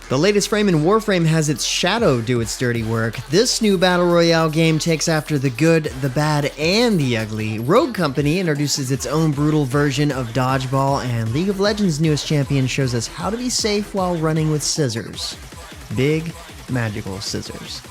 The latest frame in Warframe has its shadow do its dirty work. This new Battle Royale game takes after the good, the bad, and the ugly. Rogue Company introduces its own brutal version of Dodgeball, and League of Legends' newest champion shows us how to be safe while running with scissors. Big, magical scissors.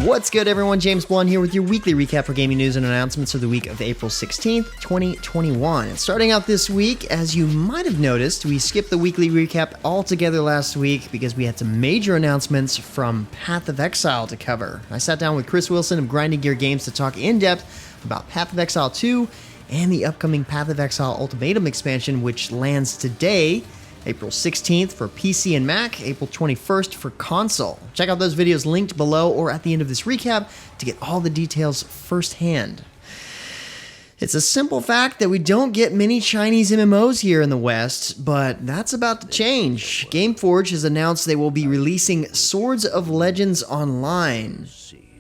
What's good, everyone? James Blunt here with your weekly recap for gaming news and announcements of the week of April 16th, 2021. And starting out this week, as you might have noticed, we skipped the weekly recap altogether last week because we had some major announcements from Path of Exile to cover. I sat down with Chris Wilson of Grinding Gear Games to talk in depth about Path of Exile 2 and the upcoming Path of Exile Ultimatum expansion, which lands today, April 16th for PC and Mac, April 21st for console. Check out those videos linked below or at the end of this recap to get all the details firsthand. It's a simple fact that we don't get many Chinese MMOs here in the West, but that's about to change. Gameforge has announced they will be releasing Swords of Legends Online.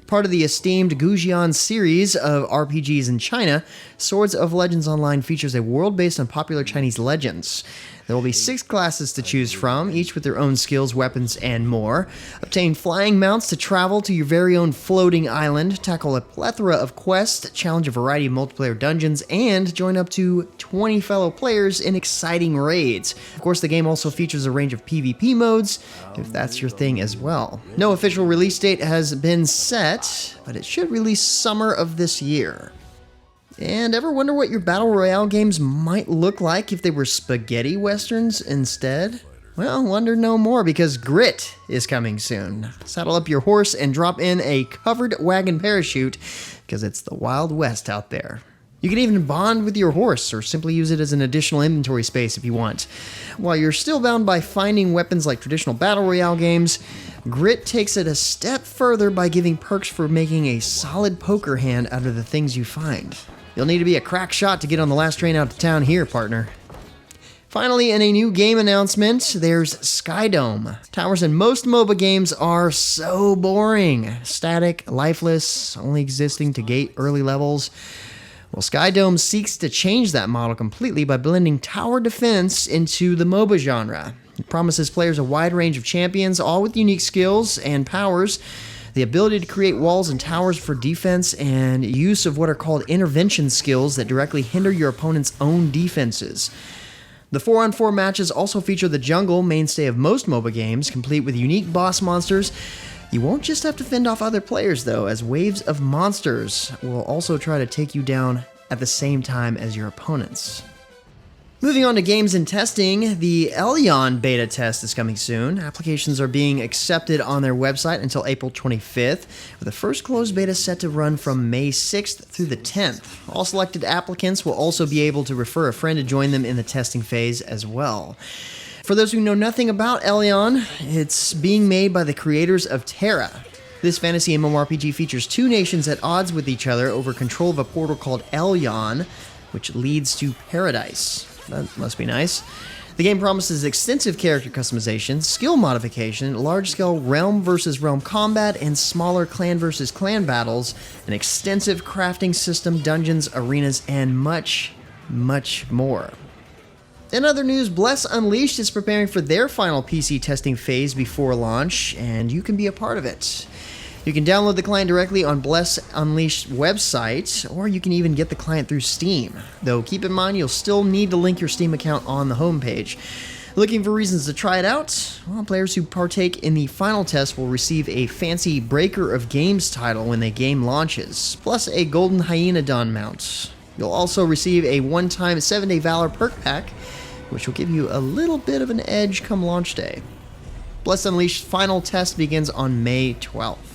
Part of the esteemed Gujian series of RPGs in China, Swords of Legends Online features a world based on popular Chinese legends. There will be 6 classes to choose from, each with their own skills, weapons, and more. Obtain flying mounts to travel to your very own floating island, tackle a plethora of quests, challenge a variety of multiplayer dungeons, and join up to 20 fellow players in exciting raids. Of course, the game also features a range of PvP modes, if that's your thing as well. No official release date has been set, but it should release summer of this year. And ever wonder what your Battle Royale games might look like if they were spaghetti westerns instead? Well, wonder no more, because Grit is coming soon. Saddle up your horse and drop in a covered wagon parachute, because it's the Wild West out there. You can even bond with your horse, or simply use it as an additional inventory space if you want. While you're still bound by finding weapons like traditional Battle Royale games, Grit takes it a step further by giving perks for making a solid poker hand out of the things you find. You'll need to be a crack shot to get on the last train out of town here, partner. Finally, in a new game announcement, there's Skydome. Towers in most MOBA games are so boring. Static, lifeless, only existing to gate early levels. Well, Skydome seeks to change that model completely by blending tower defense into the MOBA genre. It promises players a wide range of champions, all with unique skills and powers, the ability to create walls and towers for defense, and use of what are called intervention skills that directly hinder your opponent's own defenses. The 4-on-4 matches also feature the jungle, mainstay of most MOBA games, complete with unique boss monsters. You won't just have to fend off other players, though, as waves of monsters will also try to take you down at the same time as your opponents. Moving on to games in testing, the Elyon beta test is coming soon. Applications are being accepted on their website until April 25th, with the first closed beta set to run from May 6th through the 10th. All selected applicants will also be able to refer a friend to join them in the testing phase as well. For those who know nothing about Elyon, it's being made by the creators of Terra. This fantasy MMORPG features 2 nations at odds with each other over control of a portal called Elyon, which leads to paradise. That must be nice. The game promises extensive character customization, skill modification, large-scale realm versus realm combat, and smaller clan versus clan battles, an extensive crafting system, dungeons, arenas, and much, much more. In other news, Bless Unleashed is preparing for their final PC testing phase before launch, and you can be a part of it. You can download the client directly on Bless Unleashed website, or you can even get the client through Steam. Though keep in mind, you'll still need to link your Steam account on the homepage. Looking for reasons to try it out? Well, players who partake in the final test will receive a fancy Breaker of Games title when the game launches, plus a Golden Hyena Dawn mount. You'll also receive a one-time 7-day Valor perk pack, which will give you a little bit of an edge come launch day. Bless Unleashed final test begins on May 12th.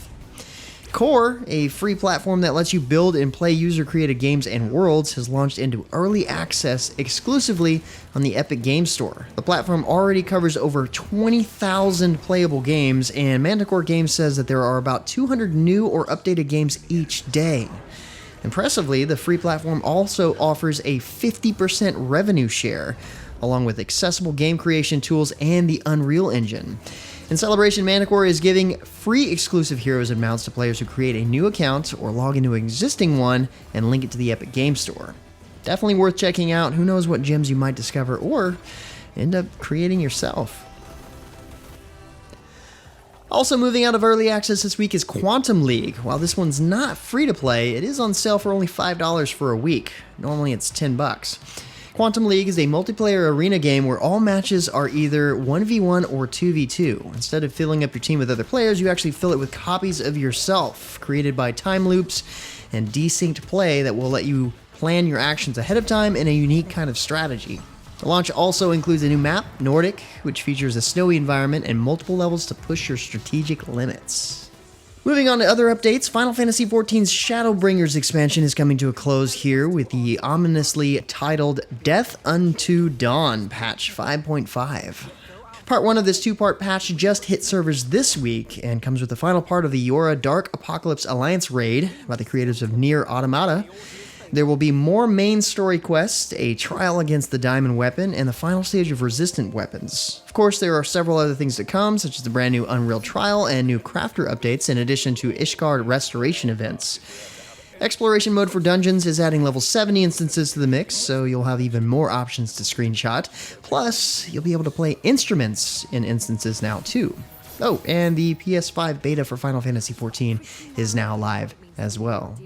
Core, a free platform that lets you build and play user-created games and worlds, has launched into early access exclusively on the Epic Games Store. The platform already covers over 20,000 playable games, and Manticore Games says that there are about 200 new or updated games each day. Impressively, the free platform also offers a 50% revenue share, along with accessible game creation tools and the Unreal Engine. In celebration, Manticore is giving free exclusive heroes and mounts to players who create a new account or log into an existing one and link it to the Epic Games Store. Definitely worth checking out. Who knows what gems you might discover or end up creating yourself. Also moving out of early access this week is Quantum League. While this one's not free to play, it is on sale for only $5 for a week. Normally it's $10. Quantum League is a multiplayer arena game where all matches are either 1v1 or 2v2. Instead of filling up your team with other players, you actually fill it with copies of yourself, created by time loops and desynced play that will let you plan your actions ahead of time in a unique kind of strategy. The launch also includes a new map, Nordic, which features a snowy environment and multiple levels to push your strategic limits. Moving on to other updates, Final Fantasy XIV's Shadowbringers expansion is coming to a close here with the ominously titled Death Unto Dawn patch 5.5. Part 1 of this two-part patch just hit servers this week and comes with the final part of the Yora Dark Apocalypse Alliance raid by the creators of Nier Automata. There will be more main story quests, a trial against the Diamond Weapon, and the final stage of Resistant Weapons. Of course, there are several other things to come, such as the brand new Unreal Trial and new Crafter updates, in addition to Ishgard restoration events. Exploration mode for dungeons is adding level 70 instances to the mix, so you'll have even more options to screenshot. Plus, you'll be able to play instruments in instances now too. Oh, and the PS5 beta for Final Fantasy XIV is now live as well.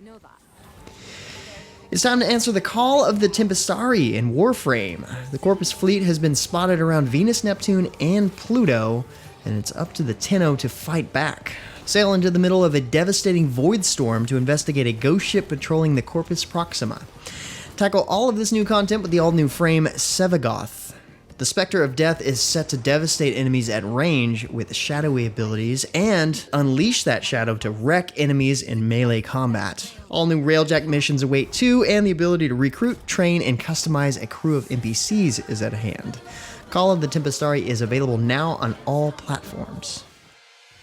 It's time to answer the call of the Tempestarii in Warframe. The Corpus fleet has been spotted around Venus, Neptune, and Pluto, and it's up to the Tenno to fight back. Sail into the middle of a devastating void storm to investigate a ghost ship patrolling the Corpus Proxima. Tackle all of this new content with the all-new frame Sevagoth. The Spectre of Death is set to devastate enemies at range with shadowy abilities and unleash that shadow to wreck enemies in melee combat. All new Railjack missions await too, and the ability to recruit, train, and customize a crew of NPCs is at hand. Call of the Tempestarii is available now on all platforms.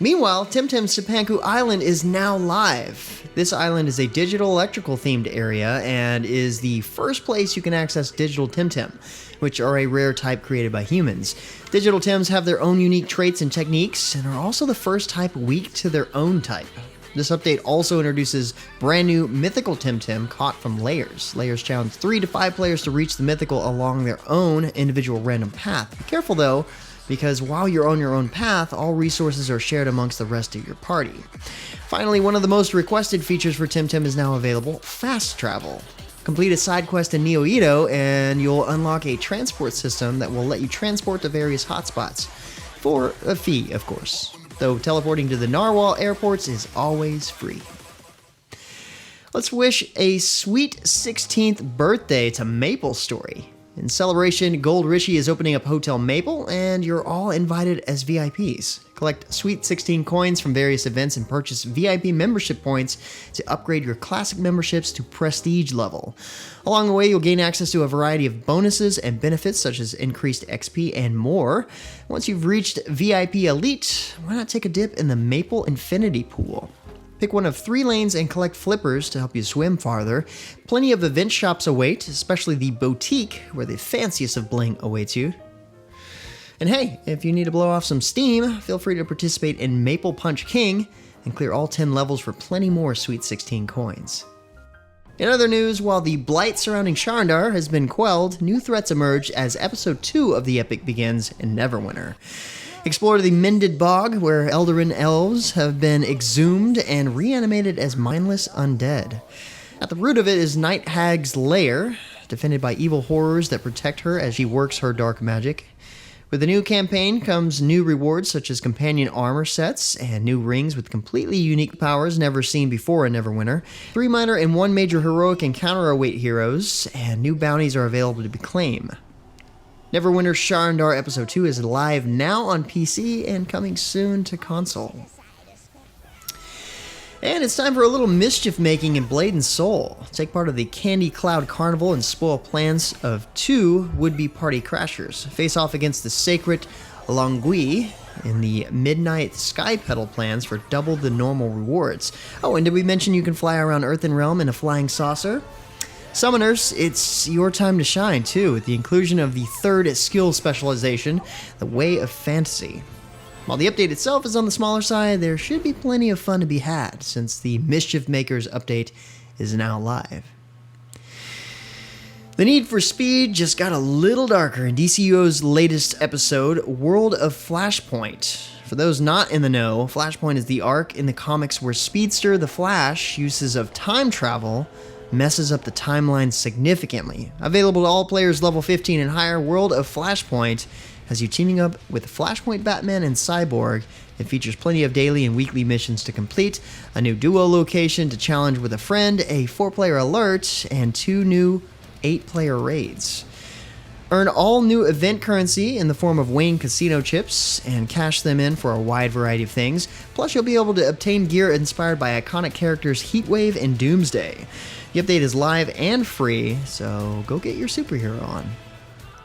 Meanwhile, Temtem's Cipanku Island is now live. This island is a digital electrical themed area and is the first place you can access digital Temtem, which are a rare type created by humans. Digital Tems have their own unique traits and techniques and are also the first type weak to their own type. This update also introduces brand new mythical Temtem caught from layers. Layers challenge 3 to 5 players to reach the mythical along their own individual random path. Be careful though, because while you're on your own path, all resources are shared amongst the rest of your party. Finally, one of the most requested features for Temtem is now available, fast travel. Complete a side quest in Neo Edo and you'll unlock a transport system that will let you transport to various hotspots. For a fee, of course. Though teleporting to the Narwhal airports is always free. Let's wish a sweet 16th birthday to MapleStory. In celebration, Gold Rishi is opening up Hotel Maple, and you're all invited as VIPs. Collect Sweet 16 coins from various events and purchase VIP membership points to upgrade your classic memberships to prestige level. Along the way, you'll gain access to a variety of bonuses and benefits such as increased XP and more. Once you've reached VIP Elite, why not take a dip in the Maple Infinity Pool? Pick one of 3 lanes and collect flippers to help you swim farther. Plenty of event shops await, especially the Boutique, where the fanciest of bling awaits you. And hey, if you need to blow off some steam, feel free to participate in Maple Punch King and clear all 10 levels for plenty more Sweet 16 coins. In other news, while the blight surrounding Sharandar has been quelled, new threats emerge as Episode 2 of the epic begins in Neverwinter. Explore the Mended Bog, where Eldarin elves have been exhumed and reanimated as mindless undead. At the root of it is Night Hag's lair, defended by evil horrors that protect her as she works her dark magic. With the new campaign comes new rewards such as companion armor sets and new rings with completely unique powers never seen before in Neverwinter. 3 minor and 1 major heroic encounter await heroes, and new bounties are available to claim. Neverwinter Sharandar Episode 2 is live now on PC and coming soon to console. And it's time for a little mischief making in Blade and Soul. Take part of the Candy Cloud Carnival and spoil plans of 2 would-be party crashers. Face off against the Sacred Longui in the Midnight Sky Petal plans for double the normal rewards. Oh, and did we mention you can fly around Earthen Realm in a flying saucer? Summoners, it's your time to shine too, with the inclusion of the 3rd skill specialization, the Way of Fantasy. While the update itself is on the smaller side, there should be plenty of fun to be had, since the Mischief Makers update is now live. The need for speed just got a little darker in DCUO's latest episode, World of Flashpoint. For those not in the know, Flashpoint is the arc in the comics where Speedster the Flash uses of time travel messes up the timeline significantly. Available to all players level 15 and higher, World of Flashpoint has you teaming up with Flashpoint Batman and Cyborg. It features plenty of daily and weekly missions to complete, a new duo location to challenge with a friend, a 4-player alert, and 2 new 8-player raids. Earn all new event currency in the form of Wayne Casino chips and cash them in for a wide variety of things. Plus, you'll be able to obtain gear inspired by iconic characters Heatwave and Doomsday. The update is live and free, so go get your superhero on.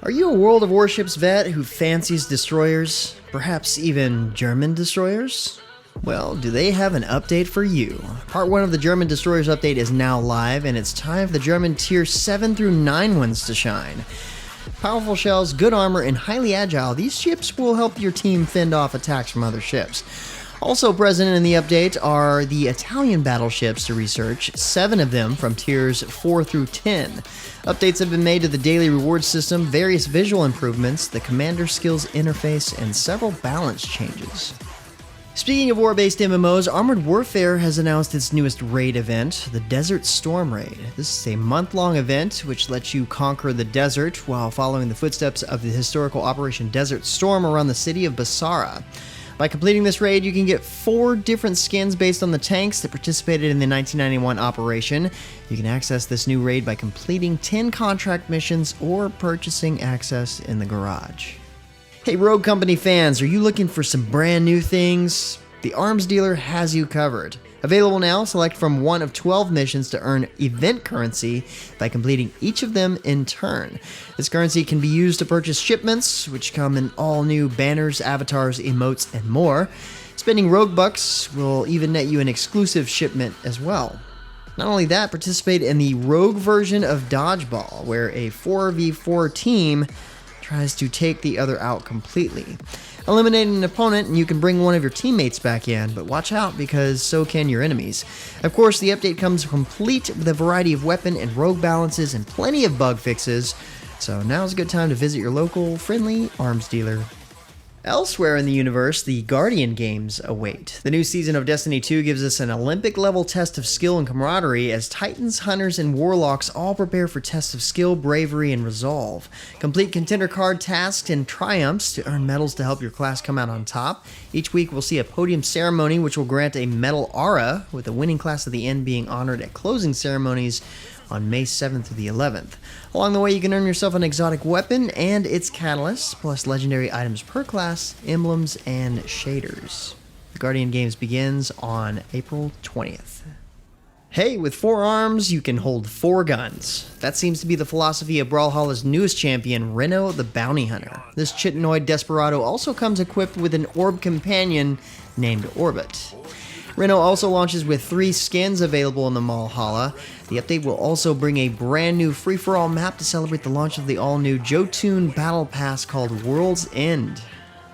Are you a World of Warships vet who fancies destroyers? Perhaps even German destroyers? Well, do they have an update for you? Part 1 of the German Destroyers update is now live, and it's time for the German Tier 7 through 9 ones to shine. Powerful shells, good armor, and highly agile, these ships will help your team fend off attacks from other ships. Also present in the update are the Italian battleships to research, 7 of them from tiers 4 through 10. Updates have been made to the daily reward system, various visual improvements, the commander skills interface, and several balance changes. Speaking of war-based MMOs, Armored Warfare has announced its newest raid event, the Desert Storm Raid. This is a month-long event which lets you conquer the desert while following the footsteps of the historical Operation Desert Storm around the city of Basara. By completing this raid, you can get 4 different skins based on the tanks that participated in the 1991 operation. You can access this new raid by completing 10 contract missions or purchasing access in the garage. Hey Rogue Company fans, are you looking for some brand new things? The Arms Dealer has you covered. Available now, select from one of 12 missions to earn event currency by completing each of them in turn. This currency can be used to purchase shipments, which come in all new banners, avatars, emotes, and more. Spending Rogue Bucks will even net you an exclusive shipment as well. Not only that, participate in the Rogue version of Dodgeball, where a 4v4 team tries to take the other out completely. Eliminate an opponent and you can bring one of your teammates back in, but watch out because so can your enemies. Of course, the update comes complete with a variety of weapon and rogue balances and plenty of bug fixes, so now's a good time to visit your local friendly arms dealer. Elsewhere in the universe, the Guardian games await. The new season of Destiny 2 gives us an Olympic-level test of skill and camaraderie as Titans, Hunters, and Warlocks all prepare for tests of skill, bravery, and resolve. Complete contender card tasks and triumphs to earn medals to help your class come out on top. Each week we'll see a podium ceremony which will grant a medal aura, with the winning class of the end being honored at closing ceremonies on May 7th through the 11th. Along the way, you can earn yourself an exotic weapon and its catalyst, plus legendary items per class, emblems, and shaders. The Guardian Games begins on April 20th. Hey, with 4 arms, you can hold 4 guns. That seems to be the philosophy of Brawlhalla's newest champion, Reno the Bounty Hunter. This chitinoid desperado also comes equipped with an orb companion named Orbit. Reno also launches with 3 skins available in the Brawlhalla. The update will also bring a brand new free-for-all map to celebrate the launch of the all-new Jotun Battle Pass called World's End.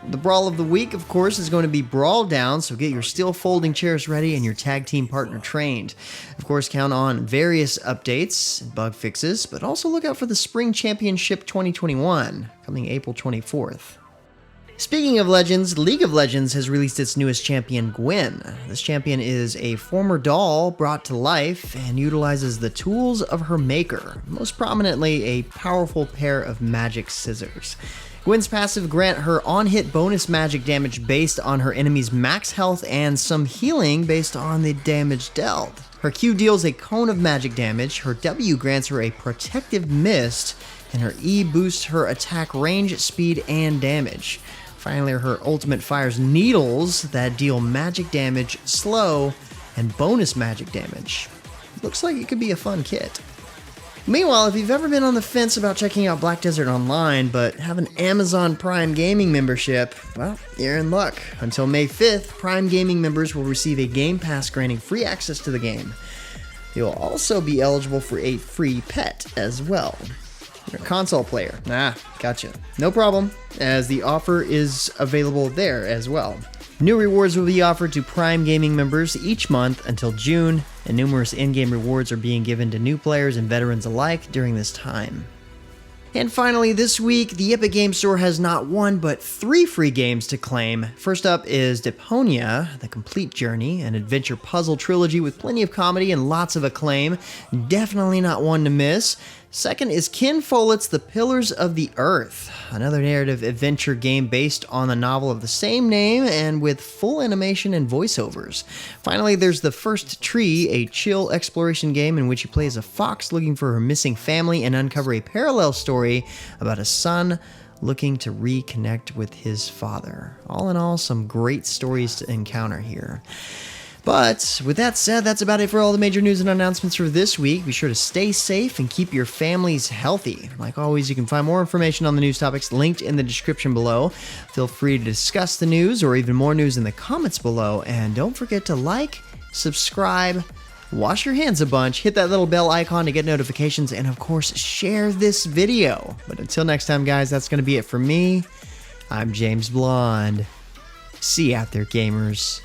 The Brawl of the Week, of course, is going to be Brawl Down, so get your steel folding chairs ready and your tag team partner trained. Of course, count on various updates and bug fixes, but also look out for the Spring Championship 2021, coming April 24th. Speaking of legends, League of Legends has released its newest champion, Gwen. This champion is a former doll brought to life and utilizes the tools of her maker, most prominently a powerful pair of magic scissors. Gwen's passive grant her on-hit bonus magic damage based on her enemy's max health and some healing based on the damage dealt. Her Q deals a cone of magic damage, her W grants her a protective mist, and her E boosts her attack range, speed, and damage. Finally, her ultimate fires needles that deal magic damage, slow, and bonus magic damage. Looks like it could be a fun kit. Meanwhile, if you've ever been on the fence about checking out Black Desert Online but have an Amazon Prime Gaming membership, well, you're in luck. Until May 5th, Prime Gaming members will receive a Game Pass granting free access to the game. You'll also be eligible for a free pet as well. You're a console player. Gotcha. No problem, as the offer is available there as well. New rewards will be offered to Prime Gaming members each month until June and numerous in-game rewards are being given to new players and veterans alike during this time. And finally, this week, the Epic Games Store has not one, but 3 free games to claim. First up is Deponia, The Complete Journey, an adventure puzzle trilogy with plenty of comedy and lots of acclaim. Definitely not one to miss. Second is Ken Follett's The Pillars of the Earth, another narrative adventure game based on the novel of the same name and with full animation and voiceovers. Finally, there's The First Tree, a chill exploration game in which you play as a fox looking for her missing family and uncover a parallel story about a son looking to reconnect with his father. All in all, some great stories to encounter here. But with that said, that's about it for all the major news and announcements for this week. Be sure to stay safe and keep your families healthy. Like always, you can find more information on the news topics linked in the description below. Feel free to discuss the news or even more news in the comments below. And don't forget to like, subscribe, wash your hands a bunch, hit that little bell icon to get notifications, and of course, share this video. But until next time, guys, that's going to be it for me. I'm James Blonde. See you out there, gamers.